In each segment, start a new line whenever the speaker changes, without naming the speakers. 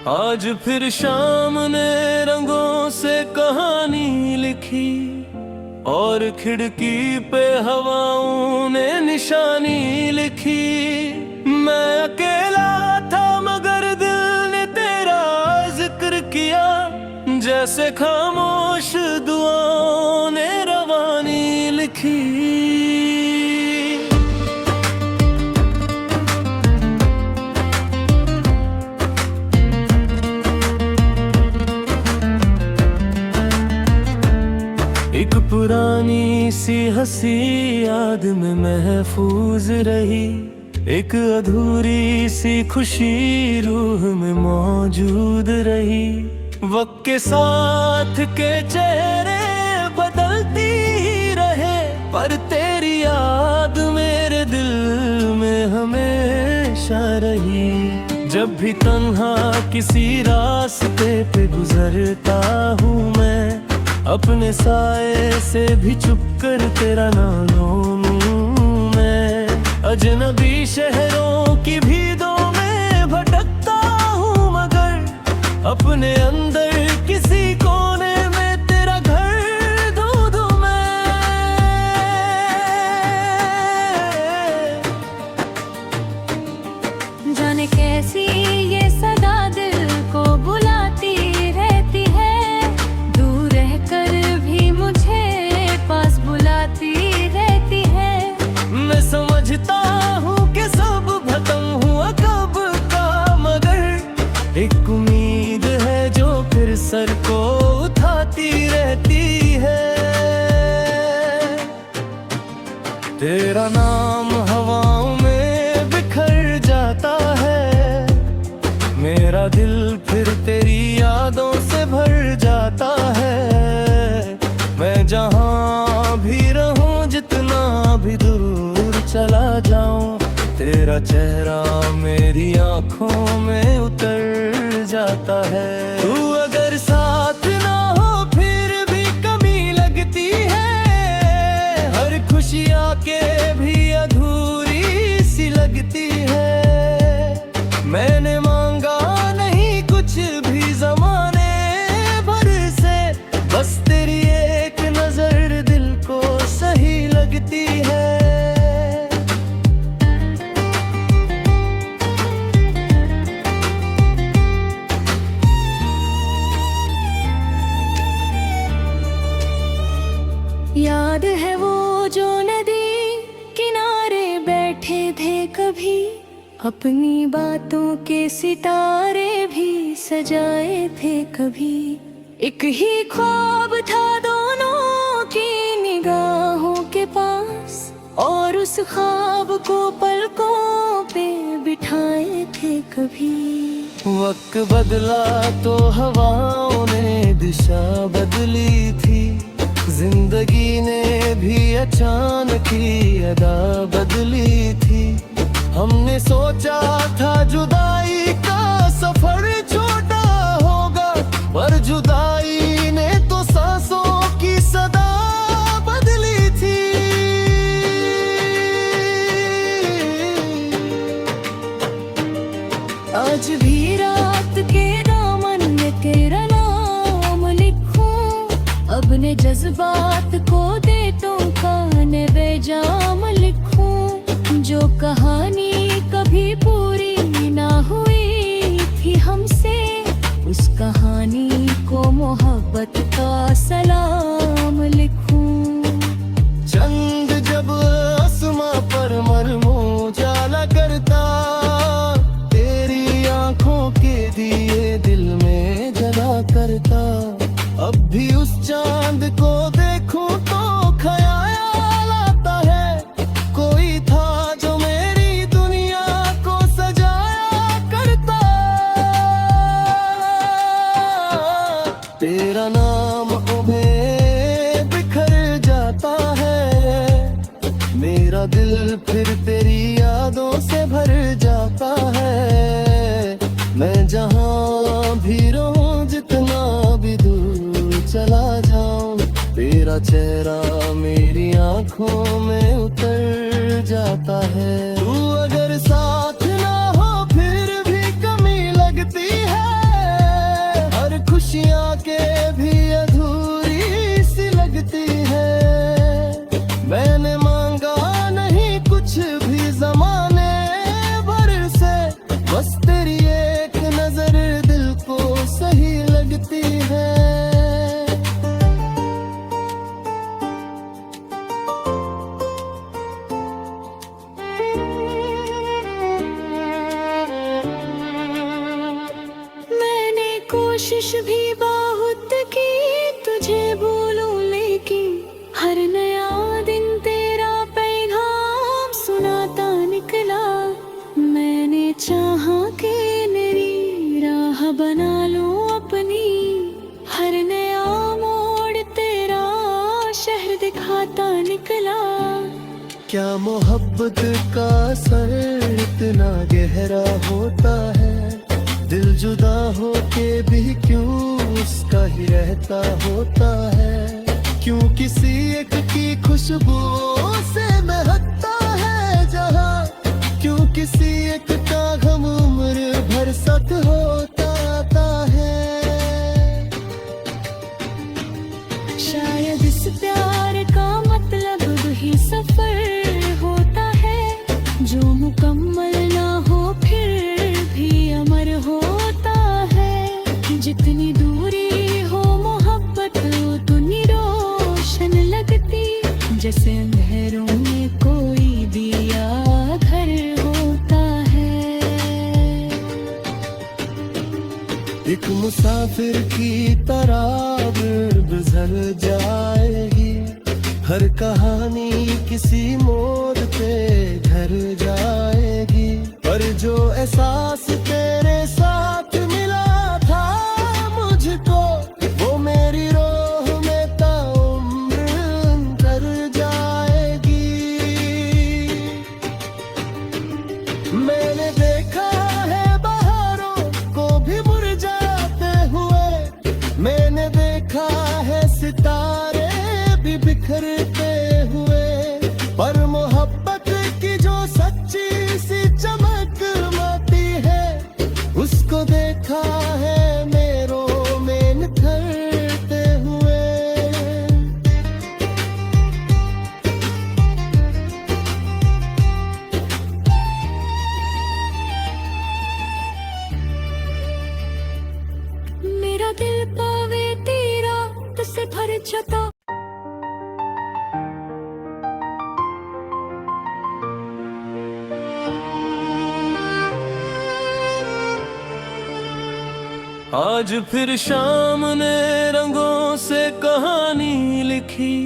आज फिर शाम ने रंगों से कहानी लिखी और खिड़की पे हवाओं ने निशानी लिखी। मैं अकेला था मगर दिल ने तेरा जिक्र किया, जैसे खामोश दुआओं ने रवानी लिखी। एक पुरानी सी हंसी याद में महफूज रही, एक अधूरी सी खुशी रूह में मौजूद रही। वक्त के साथ के चेहरे बदलती ही रहे, पर तेरी याद मेरे दिल में हमेशा रही। जब भी तन्हा किसी रास्ते पे गुजरता हूँ मैं, अपने साए से भी छुप कर तेरा नाम लूं मैं। अजनबी शहरों की भीड़ों में भटकता हूँ मगर अपने अंदर किसी कोने में तेरा घर ढूंढूं मैं।
जाने कैसी ये सदा दिल को बुलाती रहती है, दूर रहकर भी मुझे पास बुलाती रहती है।
मैं समझता हूँ कि सब खत्म हुआ कब का, मगर एक उम्मीद है जो फिर सर को उठाती रहती है। तेरा नाम हवाओं में बिखर जाता है, मेरा दिल फिर तेरी यादों से भर जाता है। मैं जहाँ भी रहूं, जितना भी दूर चला जाऊं, तेरा चेहरा मेरी आंखों में उतर जाता है। तू अगर साथ ना हो फिर भी कमी लगती है, हर खुशी आके भी अधूरी सी लगती है। मैंने मांगा नहीं कुछ भी ज़माने भर से, बस तेरी एक नजर दिल को सही लगती है।
याद है वो जो नदी किनारे बैठे थे कभी, अपनी बातों के सितारे भी सजाए थे कभी। एक ही ख्वाब था दोनों की निगाहों के पास, और उस ख्वाब को पलकों पे बिठाए थे कभी।
वक्त बदला तो हवाओं ने दिशा बदली थी, जिंदगी ने भी अचानक ही अदा बदली थी। हमने सोचा था जुदाई का सफर छोटा होगा, पर जुदाई ने तो सांसों की सदा बदली थी।
आज भी रात के दामन में तेरा नाम लिखूं, अपने जज्बात को दे तो खाने बेजाम लिखूं। जो कहानी कभी पूरी ना हुई थी हमसे, उस कहानी को मोहब्बत का सलाम लिखूं।
चंद जब आसमां पर मरमू जाला करता, तेरी आंखों के दिए दिल में जला करता। अब भी उस चांद को देखूं तो ख्याल आता है, कोई था जो मेरी दुनिया को सजाया करता। तेरा नाम उन्हें बिखर जाता है, मेरा दिल फिर तेरी यादों से भर जाता है। मैं जहाँ भी रहूं, जितना भी दूर चला जाऊं, तेरा चेहरा मेरी आंखों में उतर जाता है। तू अगर साथ ना हो फिर भी कमी लगती है, खुशियाँ के भी अधूरी सी लगती है। मैंने मांगा नहीं कुछ भी ज़माने भर से, बस तेरी एक नजर दिल को सही लगती है।
मैंने कोशिश भी बहुत की तुझे भूलूं, लेकिन हर नया दिन तेरा पैगाम सुनाता निकला। मैंने चाहा कि मेरी राह बना लूं अपनी, हर नया मोड़ तेरा शहर दिखाता निकला।
क्या मोहब्बत का असर इतना गहरा होता है, दिल जुदा हो के भी क्यों उसका ही रहता होता है। क्यों किसी एक की खुशबू से महकता है जहां, क्यों किसी एक का गम उम्र भर साथ होता है।
शायद इस प्यार का मतलब ही सफर होता है, जो मुकम्मल ना हो फिर भी अमर होता है। जितनी दूरी हो मोहब्बत उतनी रोशन लगती, जैसे अंधेरों में कोई दिया घर होता है।
एक मुसाफिर की तरह गुजर जाएगी, हर कहानी किसी मोड़ पे घर जाएगी। पर जो एहसास तेरे साथ मिला था मुझको, वो मेरी रोह में ताउम्र कर जाएगी। मैंने देखा है बहारों को भी मुरझाते हुए, मैंने देखा है सितारे भी बिखरते हुए, पर मोहब्बत की जो सच्ची सी चमक माती है, उसको देखा है मेरों में निखरते हुए।
मेरा दिल पावे तेरा तुझसे भर जाता।
आज फिर शाम ने रंगों से कहानी लिखी,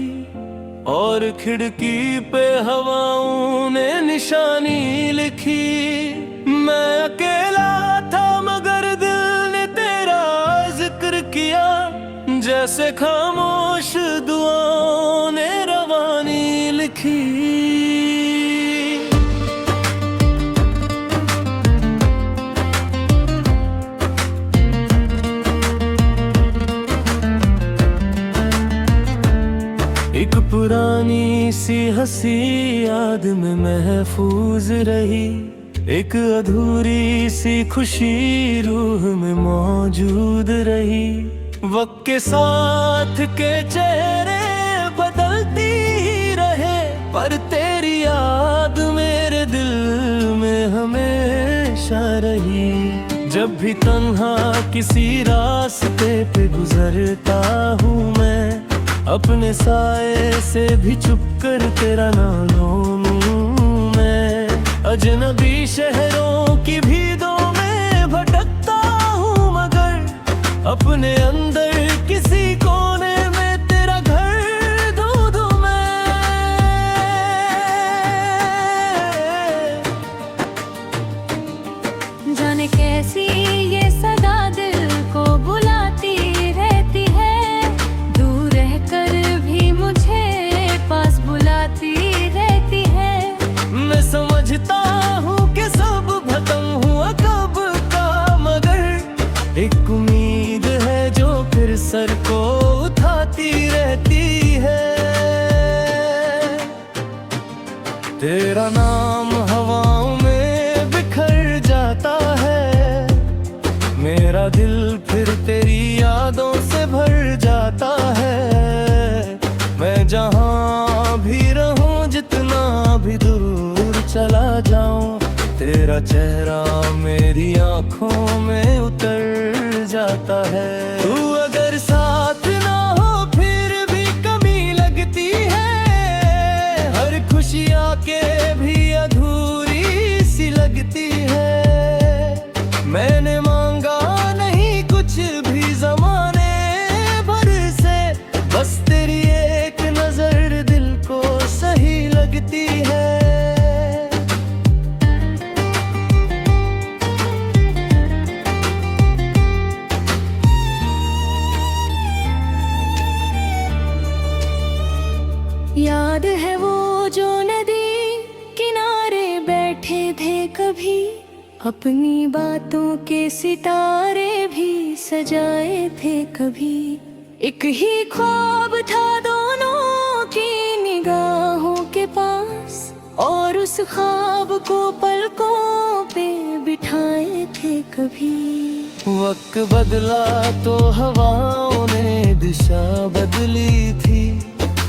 और खिड़की पे हवाओं ने निशानी लिखी। मैं अकेला था मगर दिल ने तेरा जिक्र किया, जैसे खामोश दुआओं ने रवानी लिखी। एक पुरानी सी हंसी याद में महफूज रही, एक अधूरी सी खुशी रूह में मौजूद रही। वक्त के साथ के चेहरे बदलती ही रहे, पर तेरी याद मेरे दिल में हमेशा रही। जब भी तन्हा किसी रास्ते पे गुजरता हूँ मैं, अपने साए से भी छुप कर तेरा नाम लूं मैं। अजनबी शहरों की भीड़ों में भटकता हूँ मगर, अपने अंदर किसी कोने में तेरा घर ढूंढूं मैं।
जाने कैसी ये सदा दिल को बुलाती रहती है, दूर रहकर भी मुझे पास बुलाती रहती है।
मैं समझता हूँ कि सब खत्म हुआ कब का, मगर एक उम्मीद है जो फिर सर को उठाती रहती है। तेरा नाम हवाओं में बिखर जाता है, मेरा दिल फिर तेरी यादों भी दूर चला जाऊं, तेरा चेहरा मेरी आंखों में उतर जाता है। तू अगर साथ ना हो फिर भी कमी लगती है, हर खुशी आके भी अधूरी सी लगती है। मैंने मांगा नहीं कुछ भी ज़माने भर से, बस तेरी एक नजर दिल को सही लगती है।
याद है वो जो नदी किनारे बैठे थे कभी, अपनी बातों के सितारे भी सजाए थे कभी। एक ही ख्वाब था दोनों की निगाहों के पास, और उस ख्वाब को पलकों पे बिठाए थे कभी।
वक्त बदला तो हवाओं ने दिशा बदली थी,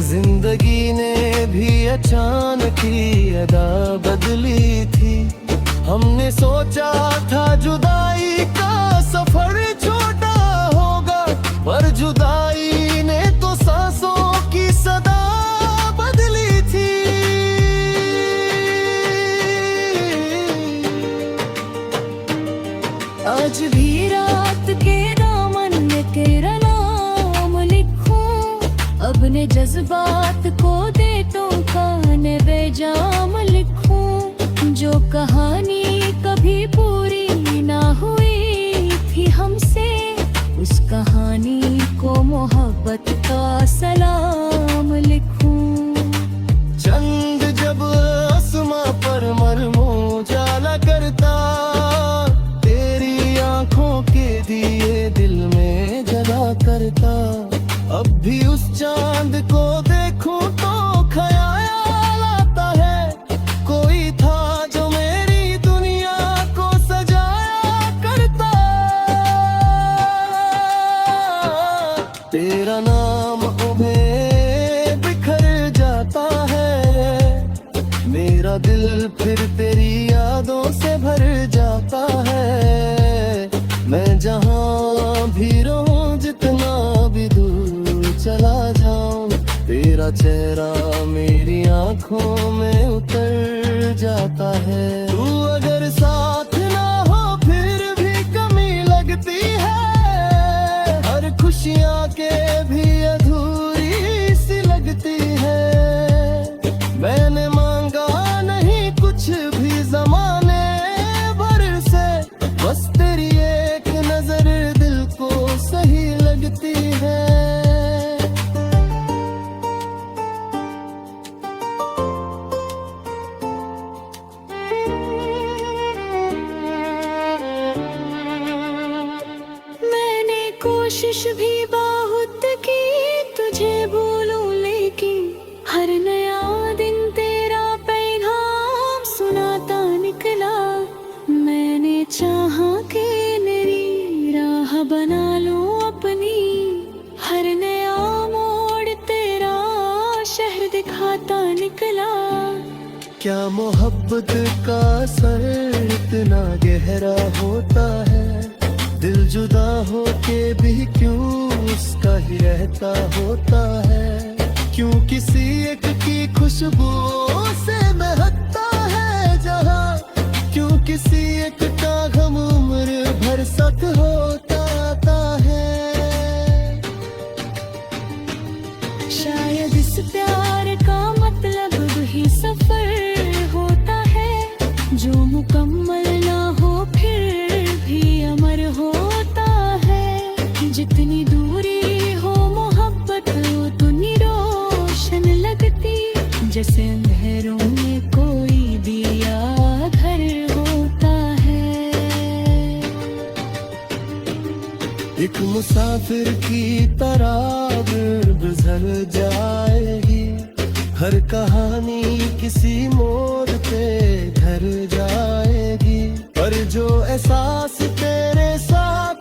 जिंदगी ने भी अचानक ही अदा बदली थी। हमने सोचा था जुदाई का सफर छोटा होगा, पर जुदाई ने तो सांसों की सदा बदली थी।
आज भी रात के दामन में तेरा नाम लिखूं, अपने जज्बात को देतों का बेजाम लिखूं। जो कहानी कभी पूरी ना हुई थी हमसे, उस कहानी को मोहब्बत का सलाम लिखूं।
चंद जब आसमां पर मरमो जाला करता, तेरी आंखों के दिए दिल में जला करता। अब भी उस चांद को देखूं तो ख्याल आता है, कोई था जो मेरी दुनिया को सजाया करता। तेरा नाम उन्हें बिखर जाता है, मेरा दिल फिर तेरी यादों से भर जाता है। मैं जहां भी रहूं, जितना भी दूर चला जाऊं, तेरा चेहरा मेरी आंखों में उतर जाता है। तू अगर साथ ना हो फिर भी कमी लगती है, हर खुशियाँ के भी अधूरी सी लगती है। मैंने मांगा नहीं कुछ भी ज़माने भर से, बस तेरी एक नजर दिल को सही लगती है।
मैंने कोशिश भी बहुत की तुझे भूलूं, लेकिन हर नया दिन तेरा पैगाम सुनाता निकला। मैंने चाहा कि मेरी राह बना लूं अपनी, हर नया मोड़ तेरा शहर दिखाता निकला।
क्या मोहब्बत का असर इतना गहरा होता है, दिल जुदा होके भी क्यों उसका ही रहता होता है। क्यों किसी एक की खुशबू से महकता है जहां, क्यों किसी एक का गम उम्र भर सक होता है।
शायद इस प्यार का मतलब ही सफर होता है, जो मुकम्मल ना हो फिर भी अमर होता है। जितनी दूरी हो मोहब्बत उतनी रोशन लगती, जैसे अंधेरों में कोई दिया घर होता है।
एक मुसाफिर की तरह गुजर जाएगी, हर कहानी किसी मोड़ पे घर जाएगी। पर जो एहसास तेरे साथ